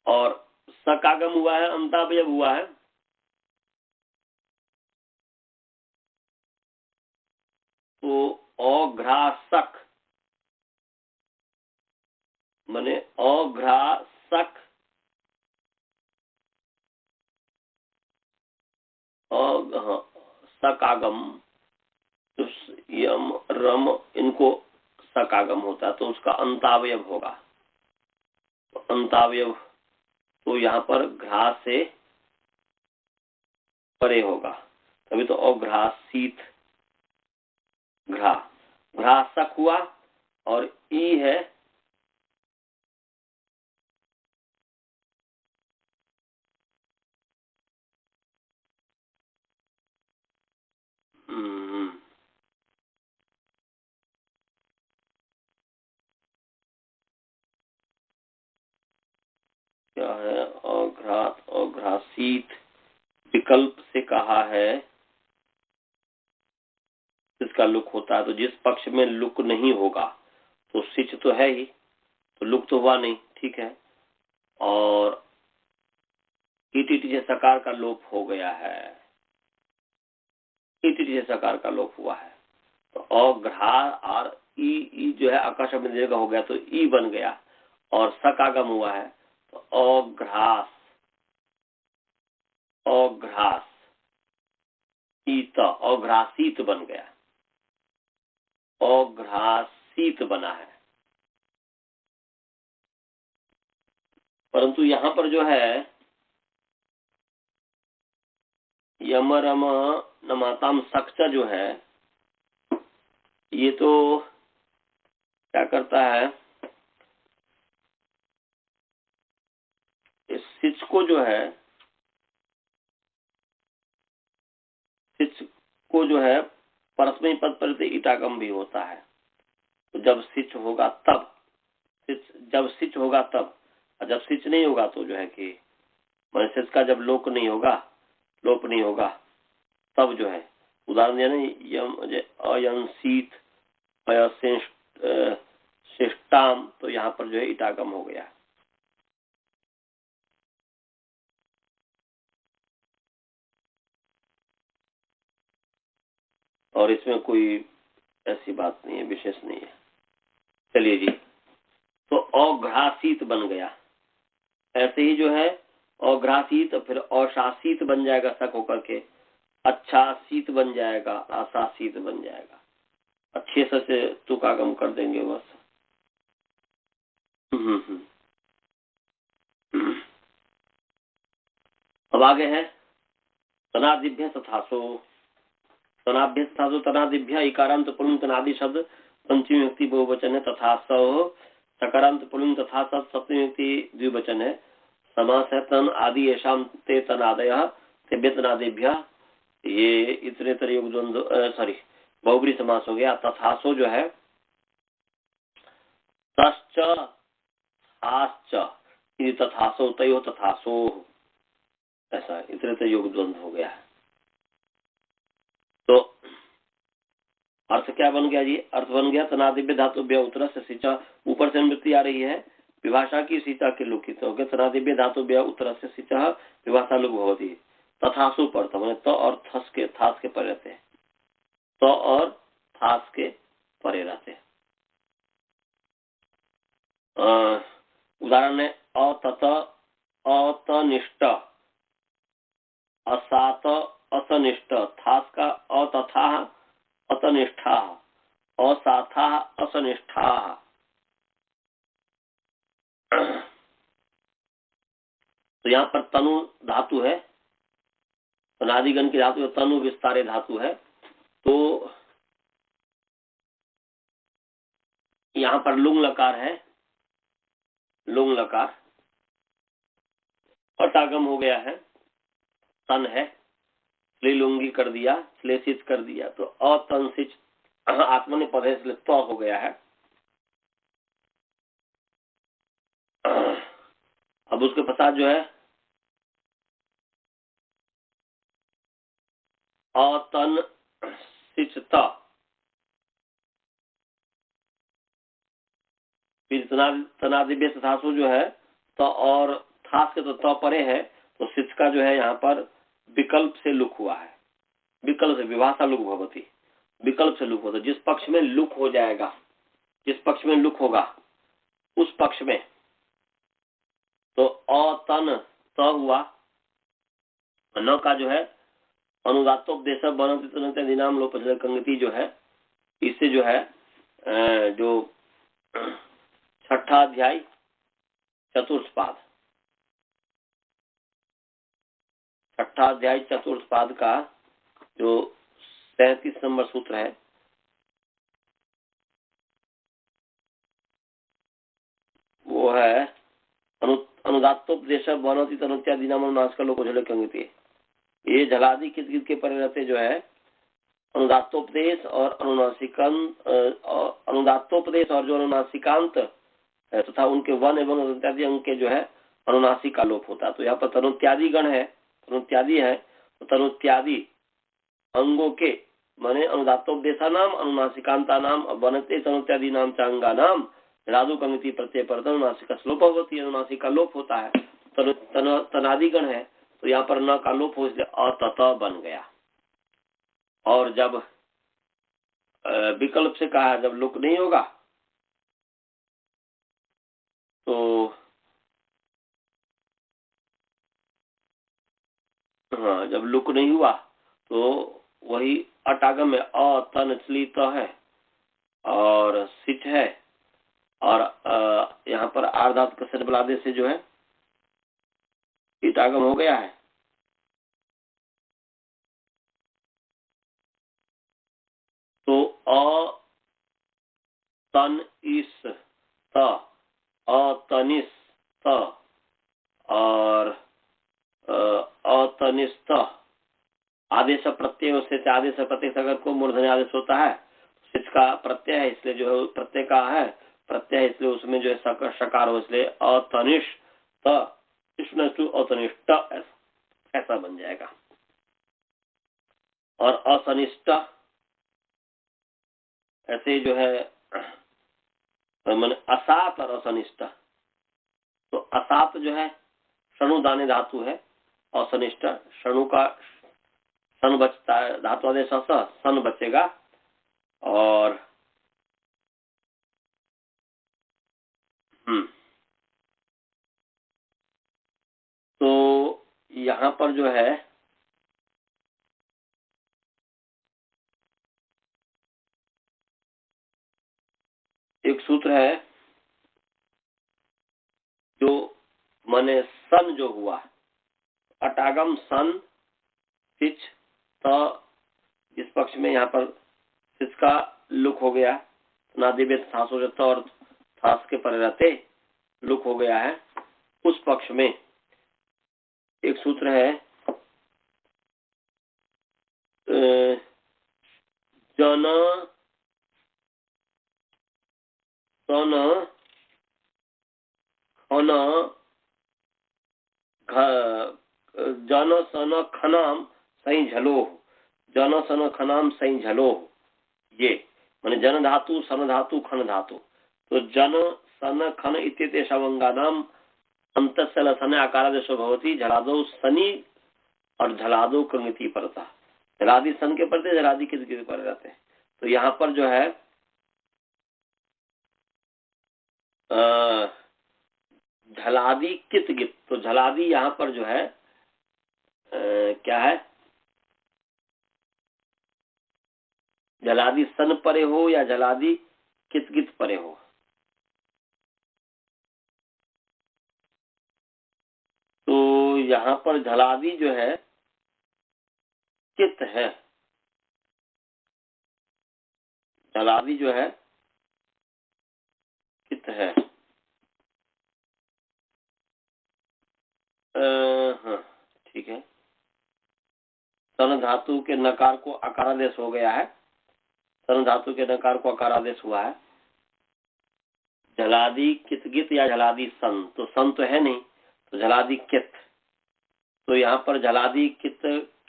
और सकागम हुआ है अंतावयव हुआ है। तो अघ्रासक माने अघ्रासक सकागम तो यम रम इनको सकागम होता है तो उसका अंतावयव होगा। तो अंतावयव तो यहाँ पर घ्रा से परे होगा तभी तो अघ्रासीत घ्रा घ्रासक हुआ और ई है क्या है अघ्रात अघ्रासीत विकल्प से कहा है जिसका लुक होता है। तो जिस पक्ष में लुक नहीं होगा तो सिच तो है ही तो लुक तो हुआ नहीं, ठीक है। और ईटीटी से सकार का लोप हो गया है, ईटीटी से सकार का लोप हुआ है तो अघ्रा और ई जो है आकाश में जगह हो गया तो ई बन गया और सकागम हुआ है तो अघ्रास अघ्रास ईत अघ्रासीत बन गया, अघ्रासीत बना है। परंतु यहाँ पर जो है यम रम नमाताम सक्ष जो है ये तो क्या करता है इस सिच को जो है सिच को जो है परस्मै पद पर इटागम भी होता है। तो जब सिच होगा तब जब सिच होगा तब और जब सिच नहीं होगा तो जो है कि सिच का जब लोप नहीं होगा तब जो है उदाहरण दिया ना यम अयंसीत शिष्टाम तो यहाँ पर जो है इटागम हो गया। और इसमें कोई ऐसी बात नहीं है, विशेष नहीं है। चलिए जी, तो अघ्रासीत बन गया। ऐसे ही जो है अघ्रासीत फिर अशासित बन जाएगा सक होकर के, अच्छासीत बन जाएगा, आशासीत बन जाएगा। अच्छे से तुकागम कर देंगे बस। अब आगे है तनादिभ्य तथासो, तनाभ्य तथासो तनादिभ्य इकारांत पुलिंग तनादि शब्द पंचमी व्यक्ति बहुवचन है, तथा सकारांत पुलिंग तथा सप्तमी व्यक्ति द्विवचन है। समास है तन आदि येषाम ते तनादय तेभ्य तनादिभ्य, ये इतरेतर योग द्वंद्व सॉरी बहुब्री समास हो गया। तथासो जो है तश्च आश्च तथासो तयो तथासो, ऐसा इतरेतर योग द्वंद्व हो गया है। तो अर्थ क्या बन गया जी? अर्थ बन गया तनादिभ्य धातुभ्य उत्तर से सिंचा, ऊपर से वृत्ति आ रही है विभाषा की सीता के लुकित हो गए। तनादिभ्य धातुभ्य उत्तर से सिंचा विभाषा लुक होती तथासु पड़ता मैंने तो और थस के थास के परे रहते हैं, तो और थास के परे रहते हैं। उदाहरण है अतत अतनिष्ठ, असात असनिष्ठ, थास का अतथा अतनिष्ठा, असाथा असनिष्ठा। तो यहाँ पर तनु धातु है, तनादिगण की धातु है, तनु विस्तारे धातु है। तो यहाँ पर लुंग लकार है, लुंग लकार, अटागम हो गया है, तन है, श्लीलुंगी कर दिया, श्लेषित कर दिया, तो अतंसिच आत्मनि पद है, इसलिए तो हो गया है। अब उसके पश्चात जो है अतन सिचता, फिर तनादिव्य धातु जो है तो और थास के तो परे है, तो सिच का जो है यहाँ पर विकल्प से लुक हुआ है, विकल्प से विभाषा लुक भवती, विकल्प से लुक होता, जिस पक्ष में लुक हो जाएगा, जिस पक्ष में लुक होगा उस पक्ष में, तो अतन त हुआ, न का जो है अनुदातोपदेश बनती दिनाम लोपजल कंगति जो है, इससे जो है जो छठा अध्याय चतुर्थ पाद, छठा अध्याय चतुर्थ पाद का जो 37 नंबर सूत्र है, वो है अनुदातोपदेश बनती तनुत्यादि नाम नाश का लोग कंगति। ये झलादि कित के परिणति जो है अनुदातोपदेश और अनुदातोपदेश और जो अनुनासिकांत है तथा उनके वन एवं अनुत्यादि अंग के जो है अनुनासिक का लोप होता है। तो यहाँ पर तनुत्यादि गण है, तनुत्यादि है, तो तनुत्यादि अंगों के माने अनुदातोपदेशा नाम अनुनासिकांता नाम बनते तनुत्यादि नाम चांगा नाम राधु कंगति प्रत्यय पर अनुनासिका श्लोप होती है, अनुनासिक का लोप होता है। तनादि गण है तो यहाँ पर न का लोप हो, इसलिए अतत बन गया। और जब विकल्प से कहा जब लुक नहीं होगा तो हाँ, जब लुक नहीं हुआ तो वही अटागम में अतनचलित है और सिट है, और यहाँ पर आर्धात कसर बलादे से जो है इटागम हो गया है। तो अतन इस त, अतनिस त और अतनिस्त आदेश प्रत्यय से आदेश प्रत्यय अगर को मूर्धन्य आदेश होता है, सिच का प्रत्यय है इसलिए जो है प्रत्यय का है, प्रत्यय है इसलिए उसमें जो है शकार हो, इसलिए अतनिष्ठ अतनिष्ठ ऐसा बन जाएगा। और असनिष्ठ ऐसे जो है मन असात और असनिष्ठ, तो असात जो है शणु दाने धातु है, असनिष्ठ शणु का सन बचता है, धातु आदेश सन बचेगा। और तो यहाँ पर जो है एक सूत्र है जो माने सन जो हुआ अटागम सन सिच त, इस पक्ष में यहाँ पर सिच का लुक हो गया, नादिव्य थास हो जाता और थास के पर रहते लुक हो गया है, उस पक्ष में एक सूत्र है जन सन खन जन सन खनाम सही झलो, जन सन खनाम सही झलो, ये माने जन धातु सन धातु खन धातु, तो जन सन खन इत्येते शवंगानाम अंतस्य लसने आकारादेशो भवति झलादो सनी और झलादो कंगति परता, झलादि सन के परते झलादि किस पर रहते हैं। तो यहाँ पर जो है झलादि कित गित, तो झलादि यहाँ पर जो है क्या है, झलादि सन परे हो या झलादि कित गित परे हो। तो यहाँ पर झलादी जो है कित है, झलादी जो है कित है। हाँ ठीक है। सन धातु के नकार को अकारादेश हो गया है, सन धातु के नकार को अकारादेश हुआ है। झलादी कित गित या झलादी सन, तो सन तो है नहीं, तो झलादी कित। तो यहाँ पर झलादी कित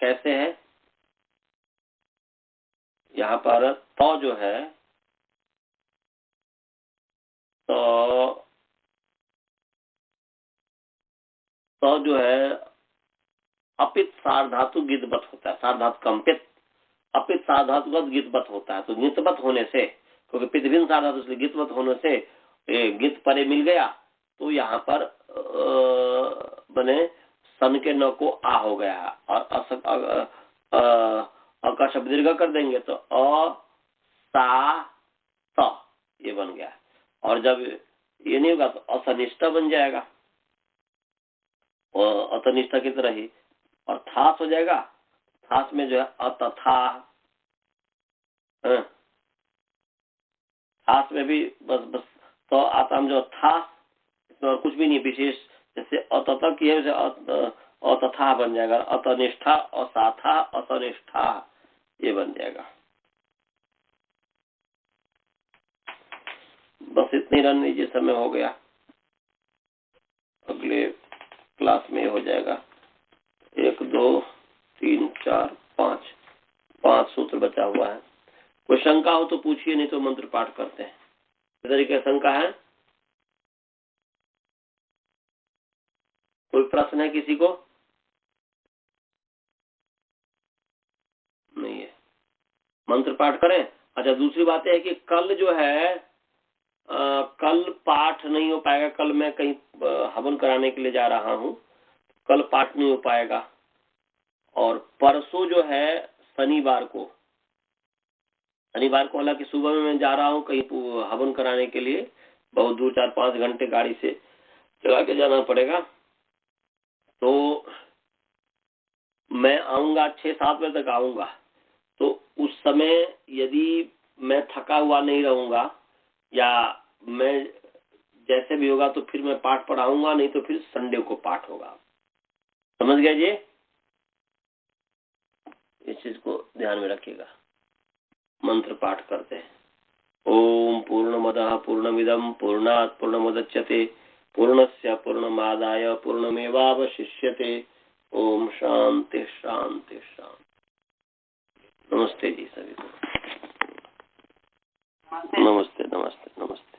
कैसे है, यहाँ पर तो जो है तो जो है अपित सार्धातु गितवत होता है, सार्धातु कंपित अपित सार्धातुगत गितवत होता है। तो गितवत होने से, क्योंकि पितभिन्न सार्धातु इसलिए गितवत होने से गित परे मिल गया, तो यहाँ पर बने सन के न को आ हो गया और अ का शब्द दीर्घ कर देंगे तो अ सा त ये बन गया। और जब ये नहीं होगा तो असनिष्ठा बन जाएगा, और अतनिष्ठा की तरह ही। और थास हो जाएगा, थास में जो है अतथा, थास में भी बस तो आता हम जो थास, इसमें और कुछ भी नहीं विशेष, जैसे अतथा की है वैसे अतथा बन जाएगा, अतनिष्ठा असाथा असनिष्ठा ये बन जाएगा। बस इतनी रन लीजिए, समय हो गया, अगले क्लास में हो जाएगा। 1 2 3 4 5 सूत्र बचा हुआ है। कोई शंका हो तो पूछिए, नहीं तो मंत्र पाठ करते हैं। इस तरीके शंका है, कोई प्रश्न है किसी को? नहीं है, मंत्र पाठ करें। अच्छा, दूसरी बात है कि कल जो है कल पाठ नहीं हो पाएगा। कल मैं कहीं हवन कराने के लिए जा रहा हूँ, कल पाठ नहीं हो पाएगा। और परसों जो है शनिवार को हालांकि सुबह में मैं जा रहा हूँ कहीं हवन कराने के लिए, बहुत दूर, 4-5 घंटे गाड़ी से चला के जाना पड़ेगा। तो मैं आऊंगा 6-7 बजे तक आऊंगा। तो उस समय यदि मैं थका हुआ नहीं रहूंगा या मैं जैसे भी होगा तो फिर मैं पाठ पढ़ाऊंगा, नहीं तो फिर संडे को पाठ होगा। समझ गए जी? इस चीज को ध्यान में रखिएगा। मंत्र पाठ करते हैं। ओम पूर्णमदः पूर्णमिदं पूर्णात् पूर्णमुदच्यते पूर्णस्य पूर्णमादाय पूर्णमेवावशिष्यते। ओम शांति शांति शांति। नमस्ते जी सभी को। नमस्ते नमस्ते नमस्ते।